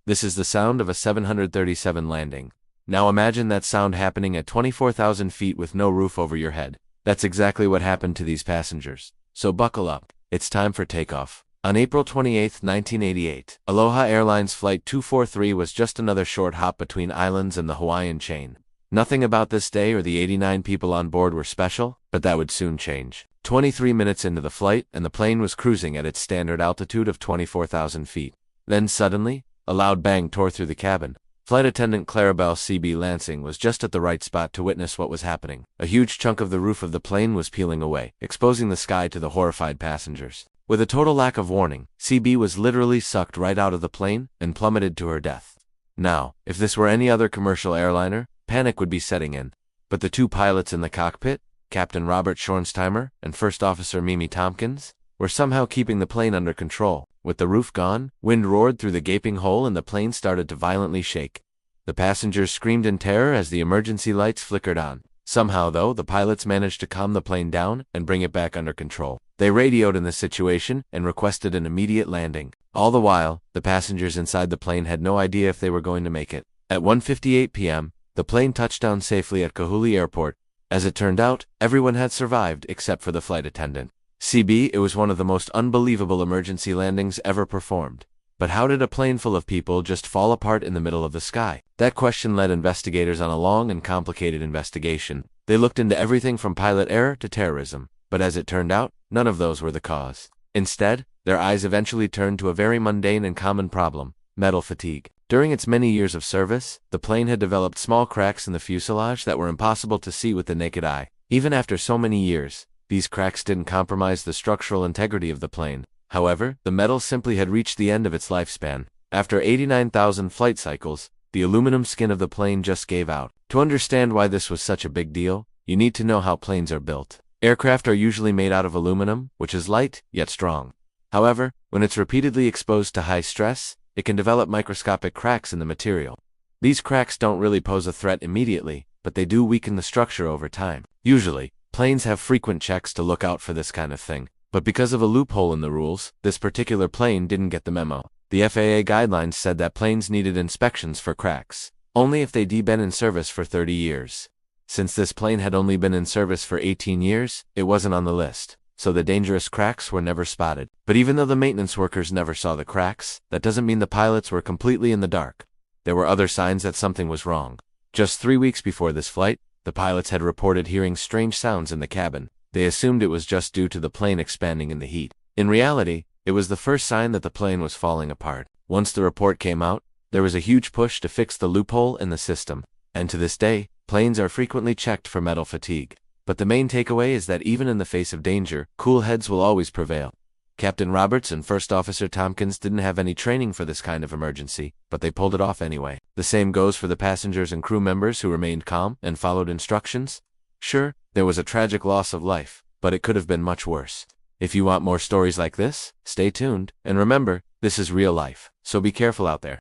This is the sound of a 737 landing. Now imagine that sound happening at 24,000 feet with no roof over your head. That's exactly what happened to these passengers. So buckle up. It's time for takeoff. On April 28, 1988, Aloha Airlines Flight 243 was just another short hop between islands and the Hawaiian chain. Nothing about this day or the 89 people on board were special, but that would soon change. 23 minutes into the flight, and the plane was cruising at its standard altitude of 24,000 feet. Then suddenly, a loud bang tore through the cabin. Flight attendant Clarabelle C.B. Lansing was just at the right spot to witness what was happening. A huge chunk of the roof of the plane was peeling away, exposing the sky to the horrified passengers. With a total lack of warning, C.B. was literally sucked right out of the plane and plummeted to her death. Now, if this were any other commercial airliner, panic would be setting in. But the two pilots in the cockpit, Captain Robert Schornsteimer and First Officer Mimi Tompkins, were somehow keeping the plane under control. With the roof gone, wind roared through the gaping hole and the plane started to violently shake. The passengers screamed in terror as the emergency lights flickered on. Somehow, though, the pilots managed to calm the plane down and bring it back under control. They radioed in the situation and requested an immediate landing. All the while, the passengers inside the plane had no idea if they were going to make it. At 1:58 p.m., the plane touched down safely at Kahului Airport. As it turned out, everyone had survived except for the flight attendant. CB, it was one of the most unbelievable emergency landings ever performed. But how did a plane full of people just fall apart in the middle of the sky? That question led investigators on a long and complicated investigation. They looked into everything from pilot error to terrorism. But as it turned out, none of those were the cause. Instead, their eyes eventually turned to a very mundane and common problem: metal fatigue. During its many years of service, the plane had developed small cracks in the fuselage that were impossible to see with the naked eye. Even after so many years, these cracks didn't compromise the structural integrity of the plane. However, the metal simply had reached the end of its lifespan. After 89,000 flight cycles, the aluminum skin of the plane just gave out. To understand why this was such a big deal, you need to know how planes are built. Aircraft are usually made out of aluminum, which is light, yet strong. However, when it's repeatedly exposed to high stress, it can develop microscopic cracks in the material. These cracks don't really pose a threat immediately, but they do weaken the structure over time. Usually, planes have frequent checks to look out for this kind of thing. But because of a loophole in the rules, this particular plane didn't get the memo. The FAA guidelines said that planes needed inspections for cracks only if they'd been in service for 30 years. Since this plane had only been in service for 18 years, it wasn't on the list, so the dangerous cracks were never spotted. But even though the maintenance workers never saw the cracks, that doesn't mean the pilots were completely in the dark. There were other signs that something was wrong. Just 3 weeks before this flight, the pilots had reported hearing strange sounds in the cabin. They assumed it was just due to the plane expanding in the heat. In reality, it was the first sign that the plane was falling apart. Once the report came out, there was a huge push to fix the loophole in the system. And to this day, planes are frequently checked for metal fatigue. But the main takeaway is that even in the face of danger, cool heads will always prevail. Captain Roberts and First Officer Tompkins didn't have any training for this kind of emergency, but they pulled it off anyway. The same goes for the passengers and crew members who remained calm and followed instructions. Sure, there was a tragic loss of life, but it could have been much worse. If you want more stories like this, stay tuned, and remember, this is real life, so be careful out there.